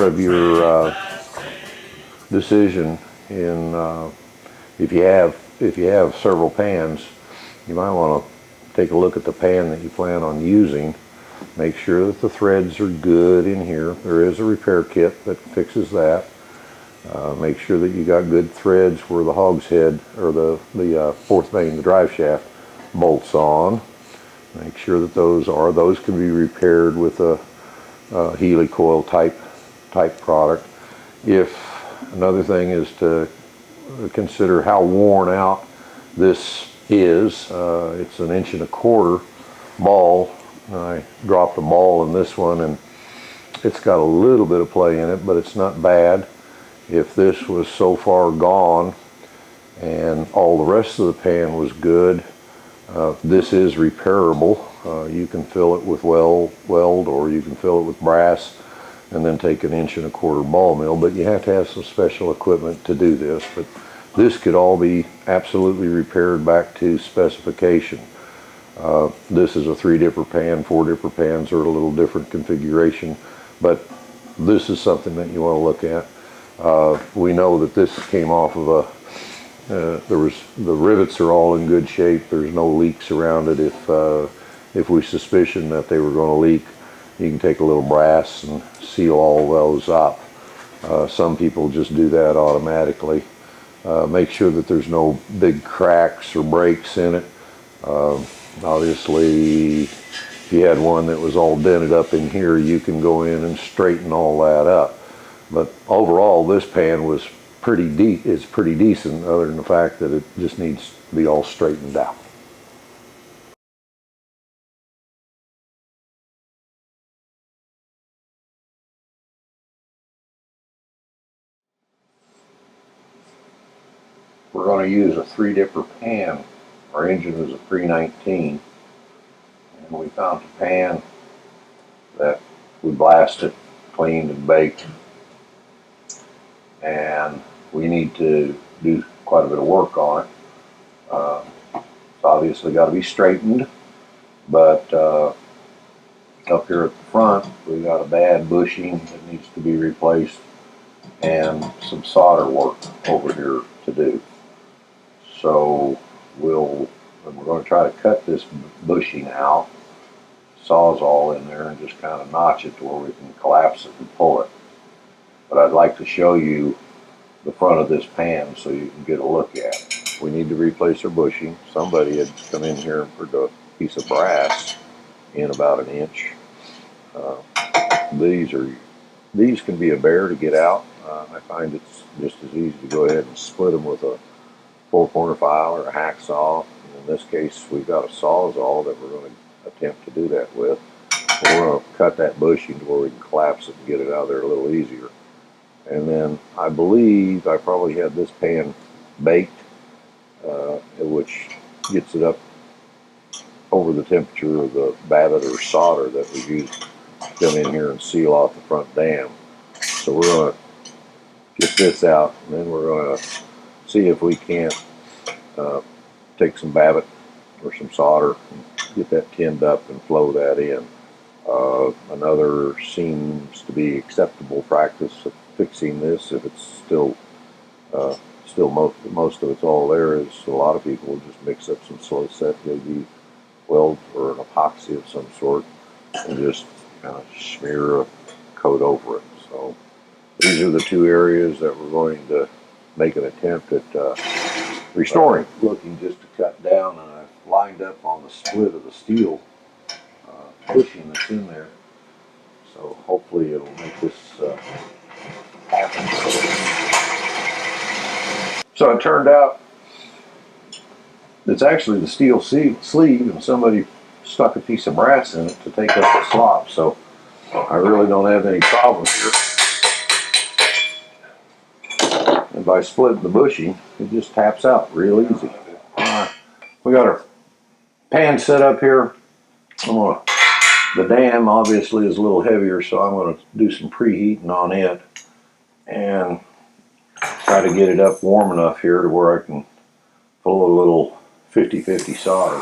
of your decision in if you have several pans, you might want to take a look at the pan that you plan on using. Make sure that the threads are good in here. There is a repair kit that fixes that. Make sure that you got good threads where the hogshead or the fourth main, the drive shaft, bolts on. Make sure that those can be repaired with a helicoil type product. Another thing is to consider how worn out this is. It's 1.25 inch ball. I dropped a ball in this one and it's got a little bit of play in it, but it's not bad. If this was so far gone and all the rest of the pan was good, this is repairable. You can fill it with weld, or you can fill it with brass and then take 1.25 inch ball mill, but you have to have some special equipment to do this. But this could all be absolutely repaired back to specification. This is a 3-dipper pan. 4-dipper pans are a little different configuration, but this is something that you want to look at. We know that this came off of the rivets are all in good shape. There's no leaks around it. If we suspicion that they were going to leak, you can take a little brass and seal all those up. Some people just do that automatically. Make sure that there's no big cracks or breaks in it. Obviously, if you had one that was all dented up in here, you can go in and straighten all that up. But overall, this pan was pretty decent, other than the fact that it just needs to be all straightened out. We're going to use a 3-dipper pan. Our engine is a 319, and we found a pan that we blasted, cleaned, and baked, and we need to do quite a bit of work on it. It's obviously got to be straightened, but up here at the front we got a bad bushing that needs to be replaced and some solder work over here to do. So we're going to try to cut this bushing out, Sawzall in there, and just kind of notch it to where we can collapse it and pull it. But I'd like to show you the front of this pan so you can get a look at it. We need to replace our bushing. Somebody had come in here and put a piece of brass in about 1 inch. These can be a bear to get out. I find it's just as easy to go ahead and split them with a 4-corner file or a hacksaw. In this case, we've got a Sawzall that we're going to attempt to do that with. We're going to cut that bushing to where we can collapse it and get it out of there a little easier. And then I believe I probably had this pan baked, which gets it up over the temperature of the babbitt or solder that we use to come in here and seal off the front dam. So we're going to get this out, and then we're going to see if we can't take some babbitt or some solder and get that tinned up and flow that in. Another seems to be acceptable practice of fixing this, if it's still most of it's all there, is a lot of people will just mix up some slow set JB weld or an epoxy of some sort and just kind of smear a coat over it. So these are the two areas that we're going to make an attempt at restoring. Looking just to cut down, and I've lined up on the split of the steel bushing that's in there. So hopefully it'll make this happen. So it turned out it's actually the steel sleeve, and somebody stuck a piece of brass in it to take up the slop. So I really don't have any problems here. And by splitting the bushing, it just taps out real easy. We got our pan set up here. The dam obviously is a little heavier, so I'm going to do some preheating on it and try to get it up warm enough here to where I can pull a little 50-50 solder.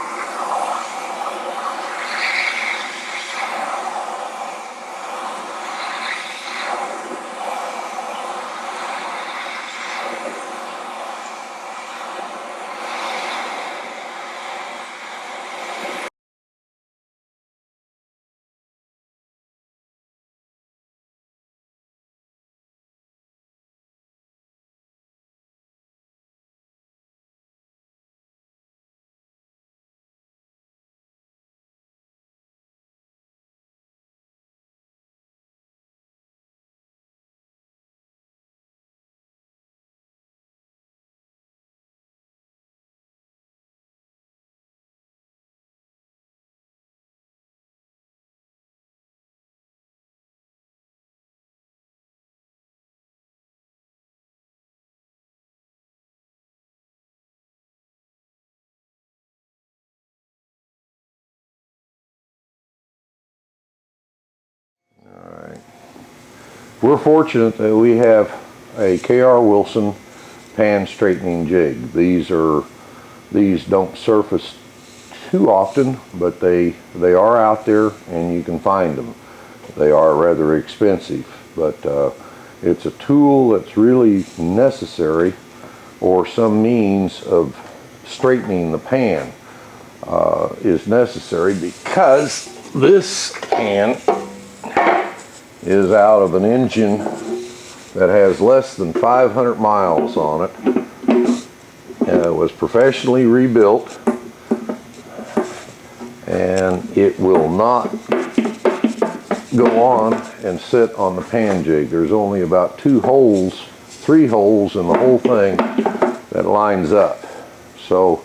We're fortunate that we have a K.R. Wilson pan straightening jig. These don't surface too often, but they are out there and you can find them. They are rather expensive, but it's a tool that's really necessary, or some means of straightening the pan is necessary, because this pan is out of an engine that has less than 500 miles on it. It was professionally rebuilt, and it will not go on and sit on the pan jig. There's only about 3 holes in the whole thing that lines up. So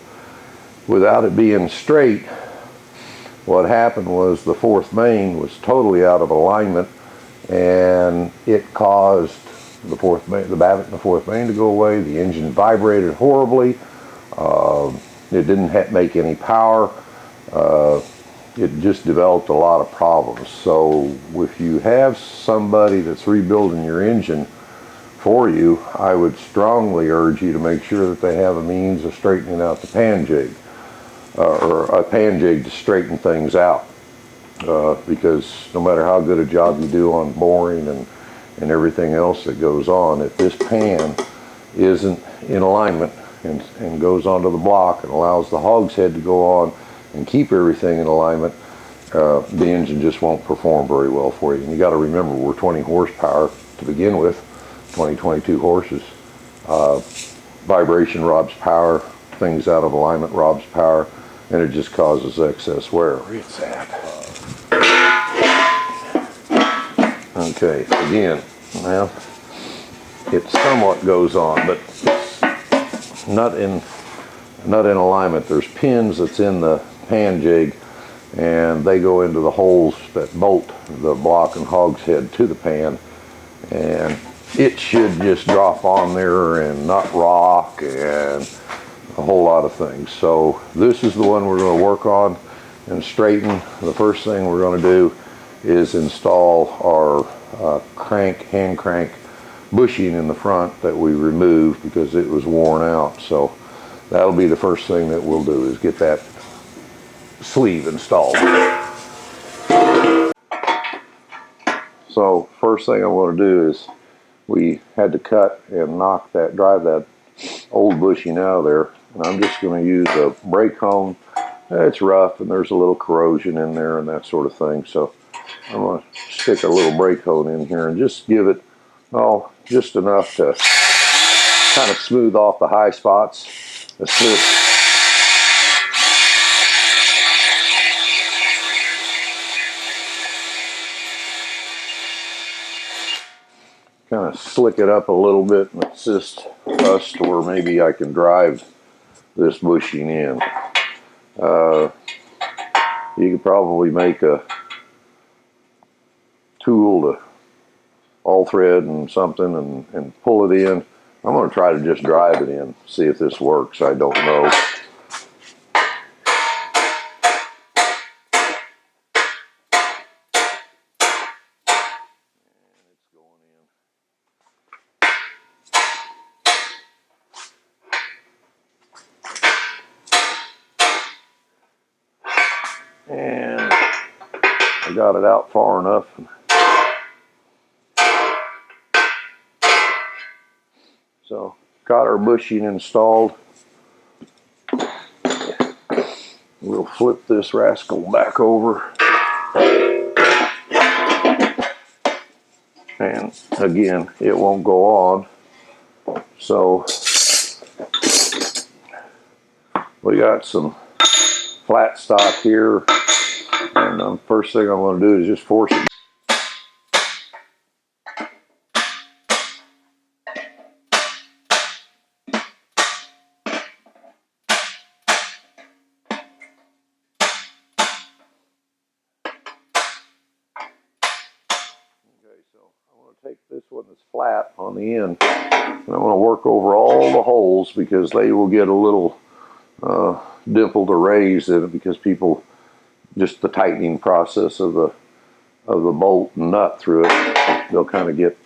without it being straight, what happened was the fourth main was totally out of alignment, and it caused the Babbitt in the fourth main to go away. The engine vibrated horribly. It didn't make any power. It just developed a lot of problems. So if you have somebody that's rebuilding your engine for you, I would strongly urge you to make sure that they have a means of straightening out the pan jig, or a pan jig to straighten things out. Because no matter how good a job you do on boring and everything else that goes on, if this pan isn't in alignment and goes onto the block and allows the hogshead to go on and keep everything in alignment, the engine just won't perform very well for you. And you got to remember, we're 20 horsepower to begin with, 22 horses. Vibration robs power, things out of alignment robs power, and it just causes excess wear. It's at. Okay, again, now it somewhat goes on, but it's not in alignment. There's pins that's in the pan jig, and they go into the holes that bolt the block and hogshead to the pan, and it should just drop on there and not rock and a whole lot of things. So this is the one we're going to work on and straighten. The first thing we're going to do is install our hand crank bushing in the front that we removed because it was worn out. So that'll be the first thing that we'll do, is get that sleeve installed. So first thing I want to do is, we had to cut and drive that old bushing out of there, and I'm just going to use a brake hone. It's rough and there's a little corrosion in there and that sort of thing, so I'm going to stick a little brake hone in here and just give it just enough to kind of smooth off the high spots. Assist. Kind of slick it up a little bit and assist us to where maybe I can drive this bushing in. You could probably make a tool to all thread and something and pull it in. I'm going to try to just drive it in, see if this works. I don't know. And I got it out far enough. So, got our bushing installed. We'll flip this rascal back over. And again, it won't go on. So, we got some flat stock here. And the first thing I'm going to do is just force it. Okay, so I want to take this one that's flat on the end, and I want to work over all the holes because they will get a little dimpled or raised in it, because people, just the tightening process of the bolt and nut through it, they'll kind of get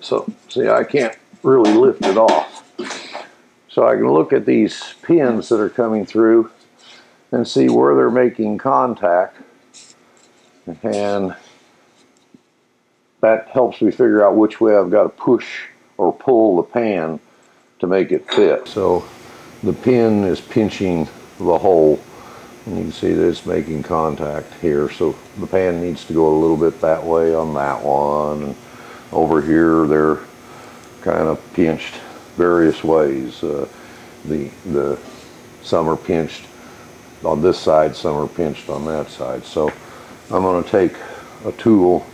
So see, I can't really lift it off. So I can look at these pins that are coming through and see where they're making contact, and that helps me figure out which way I've got to push or pull the pan to make it fit. So the pin is pinching the hole, and you can see that it's making contact here. So the pan needs to go a little bit that way on that one, and over here they're kind of pinched various ways. The some are pinched on this side, some are pinched on that side. So I'm going to take a tool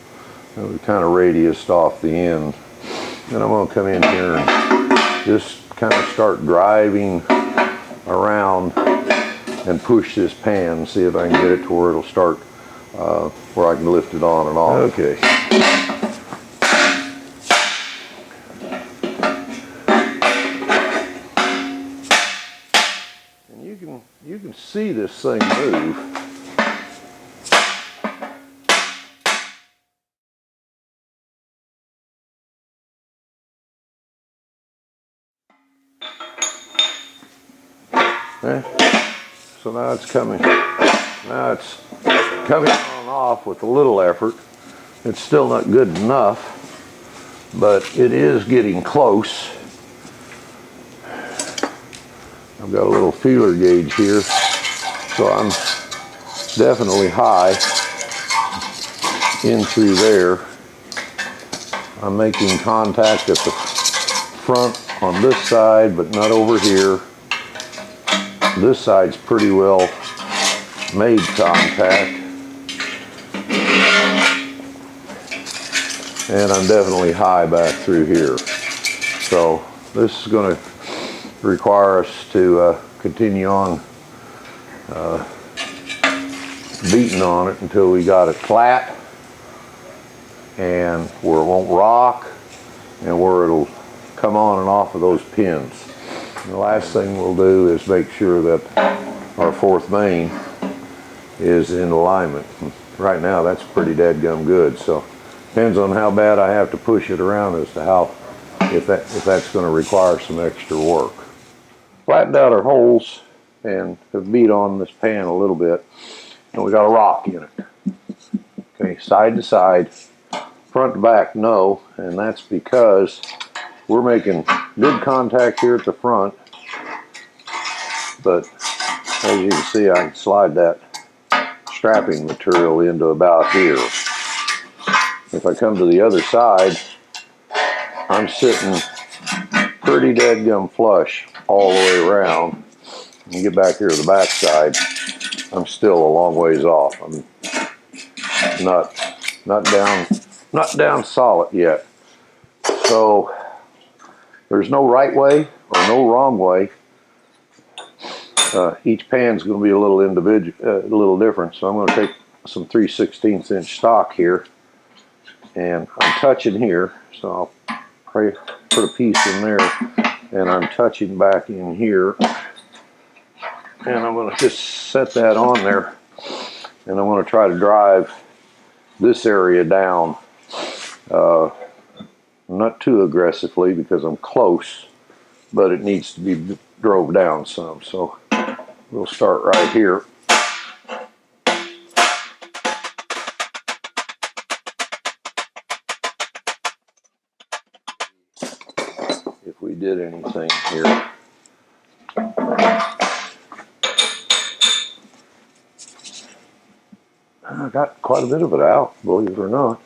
and we kind of radiused off the end, and I'm going to come in here and just kind of start driving around and push this pan, see if I can get it to where it'll start, where I can lift it on and off. Okay. And you can see this thing move. Okay. So now it's coming. Now it's coming on and off with a little effort. It's still not good enough, but it is getting close. I've got a little feeler gauge here, so I'm definitely high in through there. I'm making contact at the front on this side, but not over here. This side's pretty well made contact, and I'm definitely high back through here. So this is going to require us to continue on beating on it until we got it flat, and where it won't rock, and where it'll come on and off of those pins. And the last thing we'll do is make sure that our fourth main is in alignment. Right now that's pretty dadgum good, so depends on how bad I have to push it around as to how, if that's going to require some extra work. Flattened out our holes and have beat on this pan a little bit, and we got a rock in it. Okay, side to side, front to back, no, and that's because we're making good contact here at the front, but as you can see, I can slide that strapping material into about here. If I come to the other side, I'm sitting pretty dadgum flush all the way around. You get back here to the back side, I'm still a long ways off. I'm not down solid yet. So there's no right way or no wrong way. Each pan's going to be a little a little different. So I'm going to take some 3/16 inch stock here, and I'm touching here. So I'll put a piece in there, and I'm touching back in here, and I'm going to just set that on there, and I'm going to try to drive this area down, not too aggressively because I'm close, but it needs to be drove down some. So we'll start right here. If we did anything here. I got quite a bit of it out, believe it or not.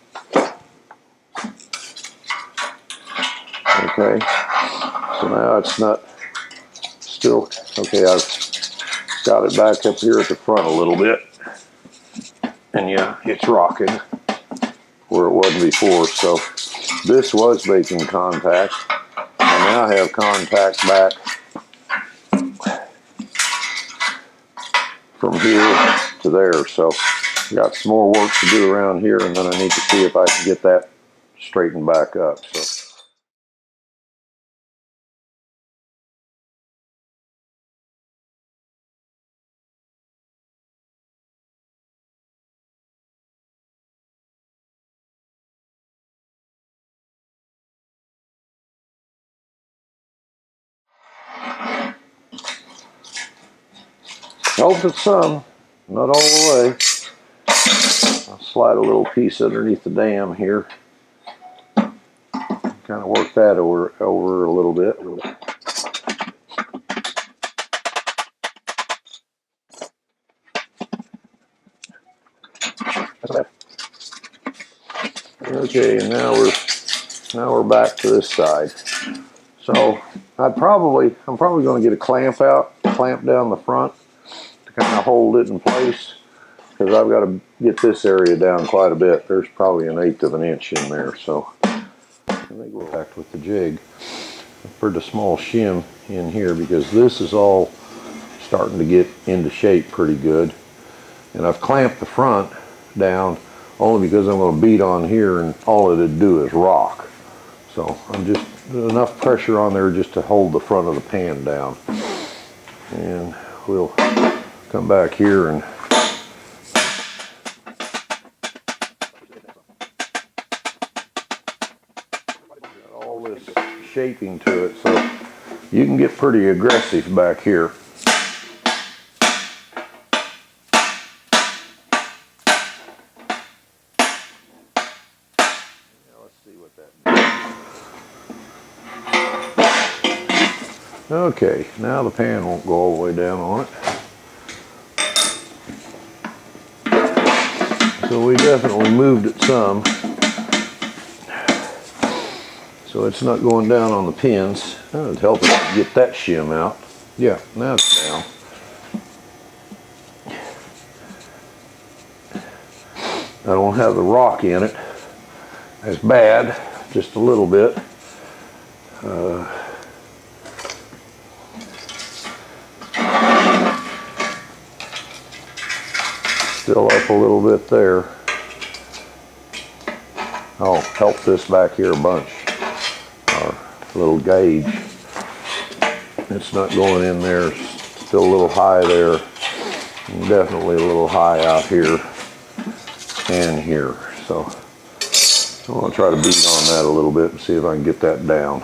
Okay, so now it's not still, okay, I've got it back up here at the front a little bit. And yeah, it's rocking where it wasn't before. So this was making contact. I now have contact back from here to there. So got some more work to do around here, and then I need to see if I can get that straightened back up. So. Helps it some, not all the way. I'll slide a little piece underneath the dam here. Kind of work that over a little bit. Okay, and now we're back to this side. So I'm probably going to get a clamp down the front to kind of hold it in place, because I've got to get this area down quite a bit. There's probably 1/8 of an inch in there. So I think we're back with the jig. I put a small shim in here because this is all starting to get into shape pretty good. And I've clamped the front down only because I'm going to beat on here and all it'd do is rock. So I'm just enough pressure on there just to hold the front of the pan down. And we'll come back here and got all this shaping to it, so you can get pretty aggressive back here. Okay, now the pan won't go all the way down on it. So we definitely moved it some. So it's not going down on the pins. That would help us get that shim out. Yeah, now it's down. I don't have the rock in it as bad, just a little bit. Still up a little bit there. I'll help this back here a bunch. Our little gauge. It's not going in there. It's still a little high there. And definitely a little high out here and here. So I'm going to try to beat on that a little bit and see if I can get that down.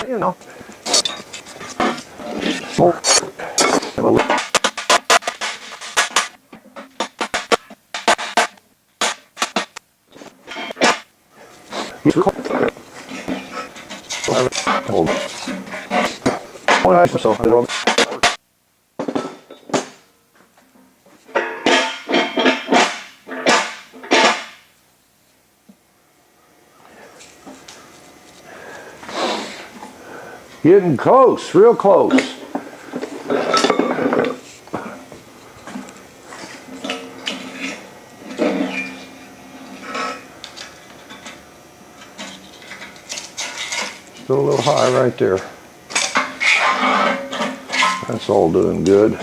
You know. Getting close, real close. Still a little high right there. That's all doing good.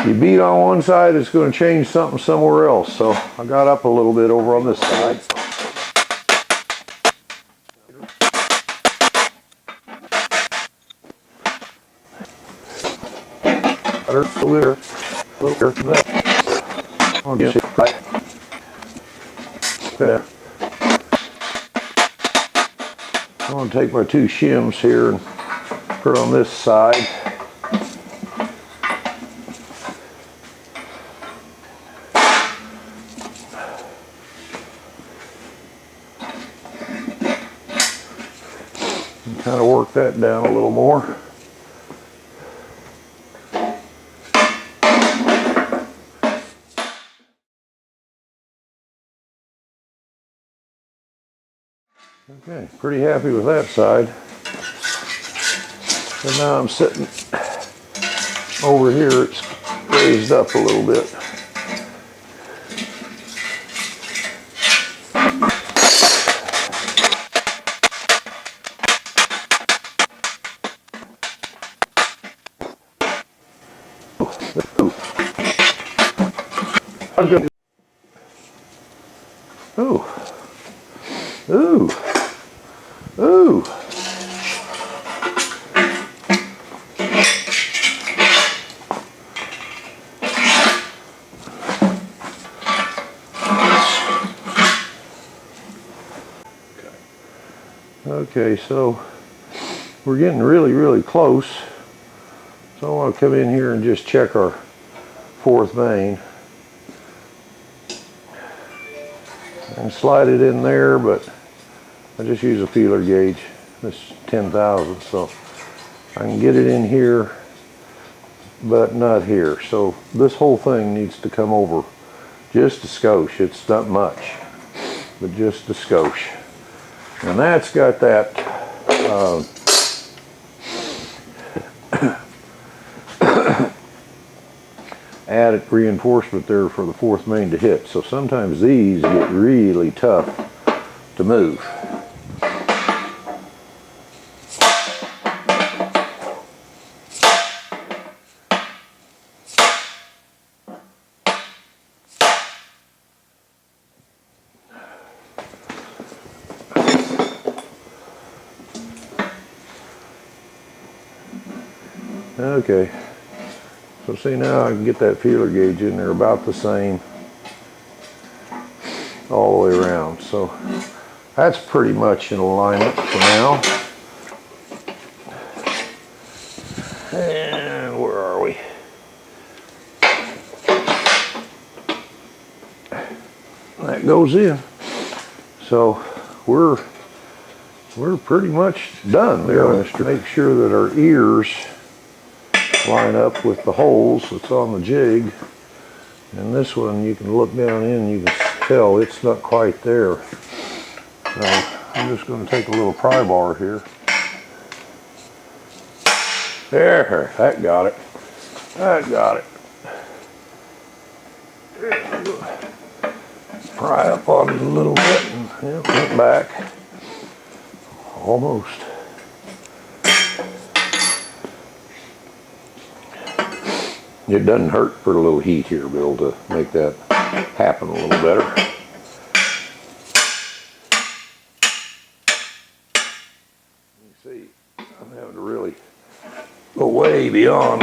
You beat on one side, it's going to change something somewhere else. So I got up a little bit over on this side. I'm going to take my two shims here and put on this side. Kind of work that down a little more. Okay, pretty happy with that side. And now I'm sitting over here, it's raised up a little bit. Ooh. Ooh. Ooh. Okay, so we're getting really close. So I want to come in here and just check our fourth main. And slide it in there, but I just use a feeler gauge. This 10,000, so I can get it in here, but not here. So this whole thing needs to come over just a skosh. It's not much, but just a skosh. And that's got that added reinforcement there for the fourth main to hit. So sometimes these get really tough to move. Okay, so see, now I can get that feeler gauge in there about the same all the way around. So that's pretty much in alignment for now. And where are we? That goes in. So we're pretty much done there. Make sure that our ears line up with the holes that's on the jig. And this one, you can look down in and you can tell it's not quite there. So I'm just going to take a little pry bar here. There, that got it. That got it. Pry up on it a little bit and went back. Almost. It doesn't hurt for a little heat here, Bill, to make that happen a little better. You see, I'm having to really go way beyond.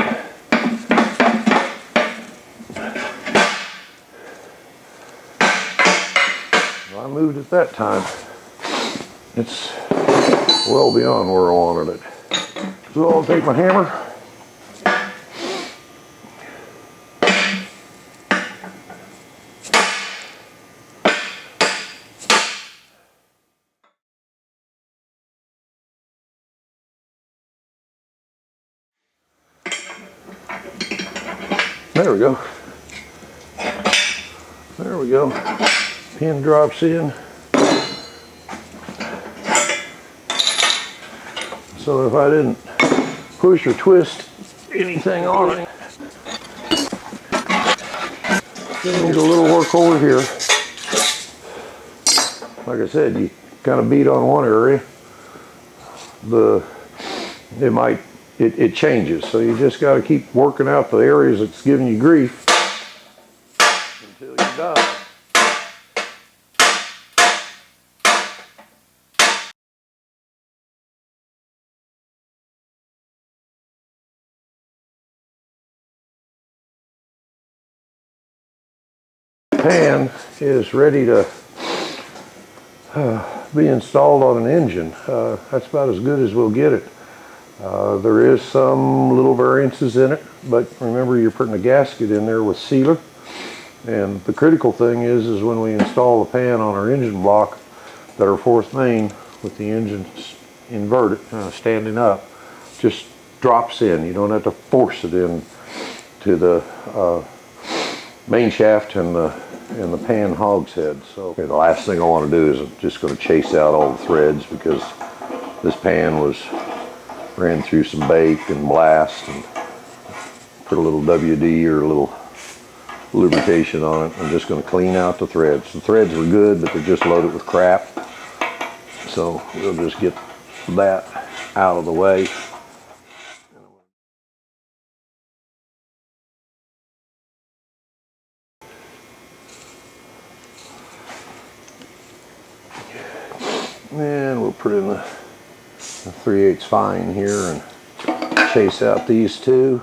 Well, I moved it that time. It's well beyond where I wanted it. So I'll take my hammer. There we go. There we go. Pin drops in. So if I didn't push or twist anything on it, need a little work over here. Like I said, you kind of beat on one area, it changes. So you just got to keep working out the areas that's giving you grief until you're done. Pan is ready to be installed on an engine. That's about as good as we'll get it. There is some little variances in it, but remember, you're putting a gasket in there with sealer. And the critical thing is when we install the pan on our engine block, that our fourth main with the engine inverted, standing up, just drops in. You don't have to force it in to the main shaft and the pan hogshead. So the last thing I want to do is I'm just going to chase out all the threads, because this pan ran through some bake and blast, and put a little WD or a little lubrication on it. I'm just going to clean out the threads. The threads were good, but they're just loaded with crap. So we'll just get that out of the way. And we'll put in the 3/8 fine here and chase out these two.